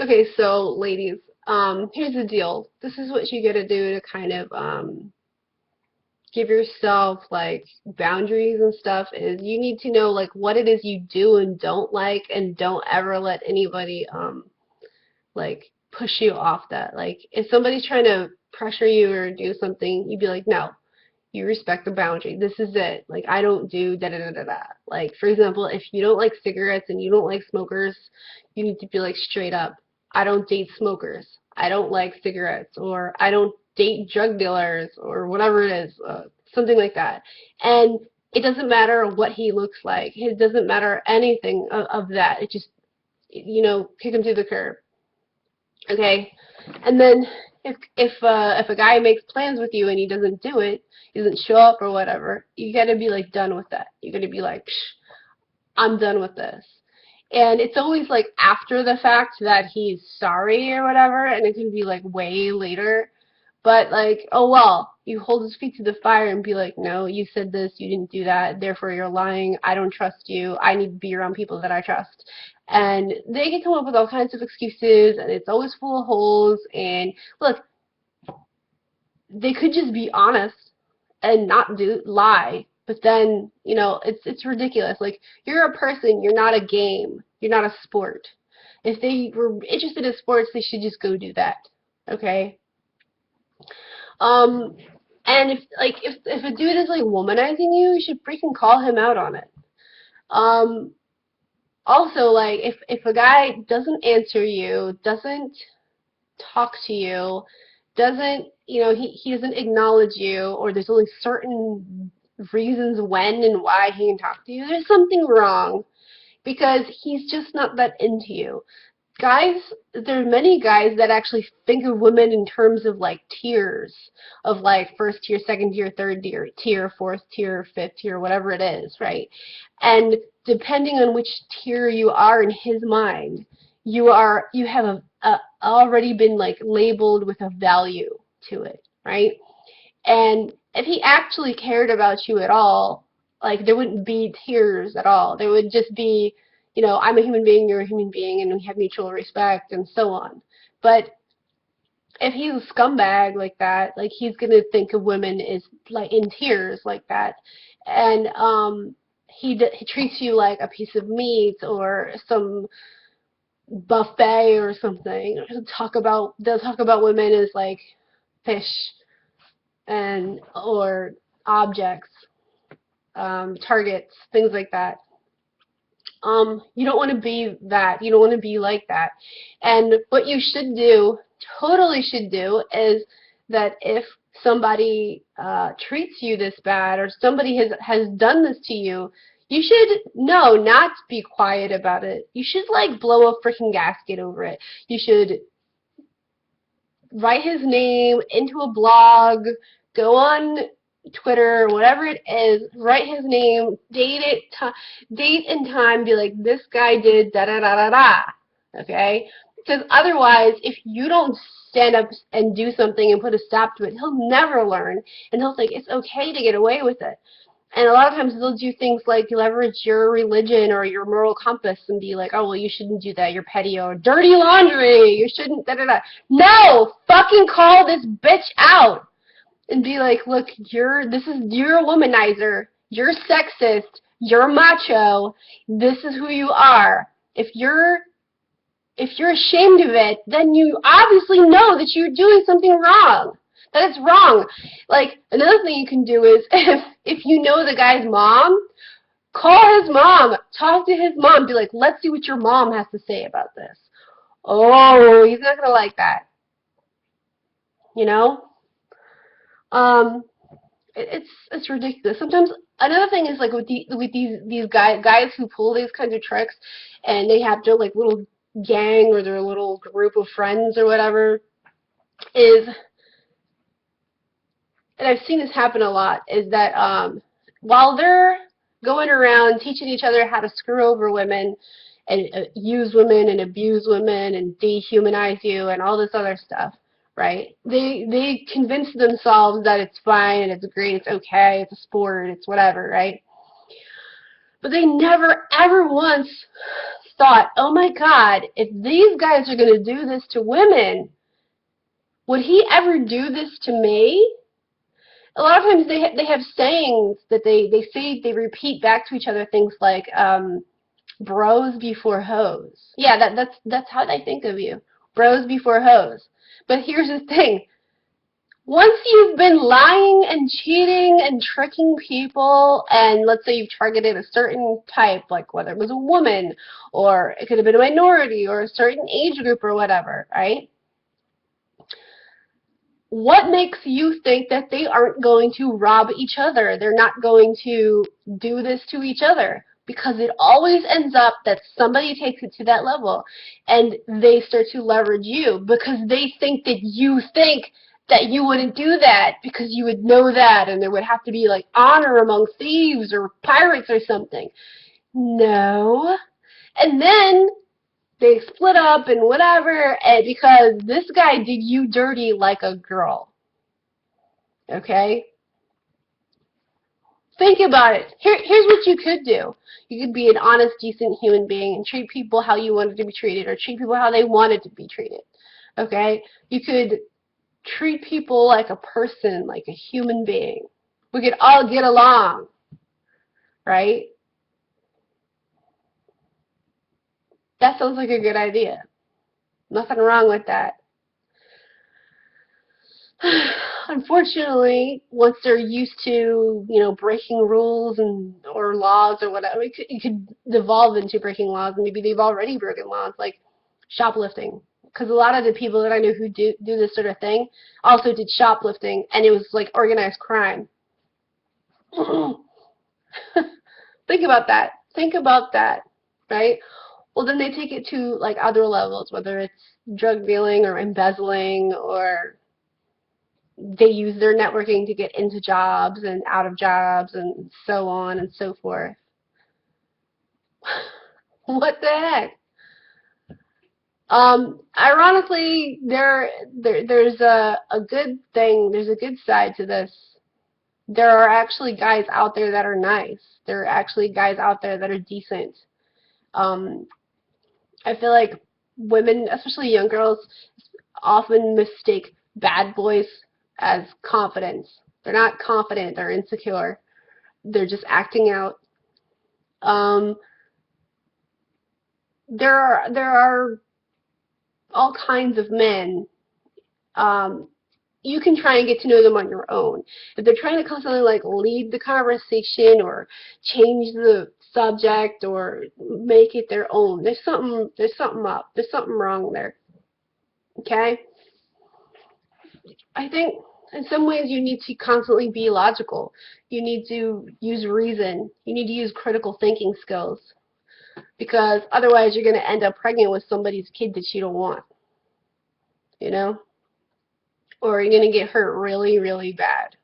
Okay, so ladies, here's the deal. This is what you gotta do to kind of give yourself like boundaries and stuff is you need to know like what it is you do and don't like and don't ever let anybody like push you off that. Like if somebody's trying to pressure you or do something, you'd be like, no, you respect the boundary. This is it. Like I don't do da da da da da. Like for example, if you don't like cigarettes and you don't like smokers, you need to be like straight up. I don't date smokers. I don't like cigarettes, or I don't date drug dealers, or whatever it is, something like that. And it doesn't matter what he looks like. It doesn't matter anything of that. It just, kick him to the curb. Okay, and then if a guy makes plans with you and he doesn't do it, he doesn't show up or whatever, you gotta be like done with that. You gotta be like, psh, I'm done with this. And it's always like after the fact that he's sorry or whatever, and it can be like way later. But like, oh well, you hold his feet to the fire and be like, no, you said this, you didn't do that, therefore you're lying, I don't trust you, I need to be around people that I trust. And they can come up with all kinds of excuses, and it's always full of holes, and look, they could just be honest and not lie. But then, it's ridiculous. Like you're a person, you're not a game. You're not a sport. If they were interested in sports, they should just go do that. Okay? Um and if a dude is like womanizing you, you should freaking call him out on it. Um Also, like if a guy doesn't answer you, doesn't talk to you, doesn't, he doesn't acknowledge you, or there's only certain reasons when and why he can talk to you, there's something wrong because he's just not that into you. Guys, there are many guys that actually think of women in terms of like tiers, of like first tier, second tier, third tier, fourth tier, fifth tier, whatever it is, right? And depending on which tier you are in his mind, you have already been like labeled with a value to it, right? And if he actually cared about you at all, like there wouldn't be tears at all. There would just be, I'm a human being, you're a human being, and we have mutual respect and so on. But if he's a scumbag like that, like he's gonna think of women as like in tears like that, and he treats you like a piece of meat or some buffet or something. They'll talk about women as like fish and or objects, targets, things like that. You don't want to be that. You don't want to be like that. And what you should do, totally should do, is that if somebody treats you this bad or somebody has done this to you, you should not be quiet about it. You should like blow a freaking gasket over it. You should write his name into a blog, go on Twitter, whatever it is, write his name, date and time, be like, this guy did da da da da da, okay? Because otherwise, if you don't stand up and do something and put a stop to it, he'll never learn, and he'll think it's okay to get away with it. And a lot of times they'll do things like leverage your religion or your moral compass and be like, oh, well, you shouldn't do that. You're petty, or dirty laundry. You shouldn't, da da da. No! Fucking call this bitch out and be like, look, you're a womanizer. You're sexist. You're macho. This is who you are. If you're ashamed of it, then you obviously know that you're doing something wrong. That is wrong. Like, another thing you can do is, if you know the guy's mom, call his mom. Talk to his mom. Be like, let's see what your mom has to say about this. Oh, he's not going to like that. You know? It's ridiculous. Sometimes, another thing is, like, with these guys who pull these kinds of tricks, and they have their, like, little gang or their little group of friends or whatever, is... and I've seen this happen a lot, is that while they're going around teaching each other how to screw over women and use women and abuse women and dehumanize you and all this other stuff, right? They convince themselves that it's fine and it's great, it's okay, it's a sport, it's whatever, right? But they never ever once thought, oh my God, if these guys are going to do this to women, would he ever do this to me? A lot of times they have sayings that they repeat back to each other, things like bros before hoes. Yeah, that's how they think of you. Bros before hoes. But here's the thing. Once you've been lying and cheating and tricking people, and let's say you've targeted a certain type, like whether it was a woman, or it could have been a minority, or a certain age group or whatever, right? What makes you think that they aren't going to rob each other? They're not going to do this to each other? Because it always ends up that somebody takes it to that level and they start to leverage you because they think that you wouldn't do that because you would know that and there would have to be like honor among thieves or pirates or something. No. And then they split up and whatever, and because this guy did you dirty like a girl. Okay? Think about it. Here's what you could do. You could be an honest, decent human being and treat people how you wanted to be treated, or treat people how they wanted to be treated. Okay? You could treat people like a person, like a human being. We could all get along. Right? That sounds like a good idea. Nothing wrong with that. Unfortunately, once they're used to, breaking rules and or laws or whatever, it could devolve into breaking laws, and maybe they've already broken laws, like shoplifting. Because a lot of the people that I know who do this sort of thing also did shoplifting, and it was like organized crime. Think about that. Think about that, right? Well, then they take it to like other levels, whether it's drug dealing or embezzling, or they use their networking to get into jobs and out of jobs and so on and so forth. What the heck? Ironically, there's a good thing, there's a good side to this. There are actually guys out there that are nice. There are actually guys out there that are decent. I feel like women, especially young girls, often mistake bad boys as confidence. They're not confident, they're insecure. They're just acting out. Um, there are all kinds of men. You can try and get to know them on your own. If they're trying to constantly like lead the conversation or change the subject or make it their own, there's something up. There's something wrong there. Okay? I think in some ways you need to constantly be logical. You need to use reason. You need to use critical thinking skills. Because otherwise you're going to end up pregnant with somebody's kid that you don't want. You know? Or you're going to get hurt really, really bad.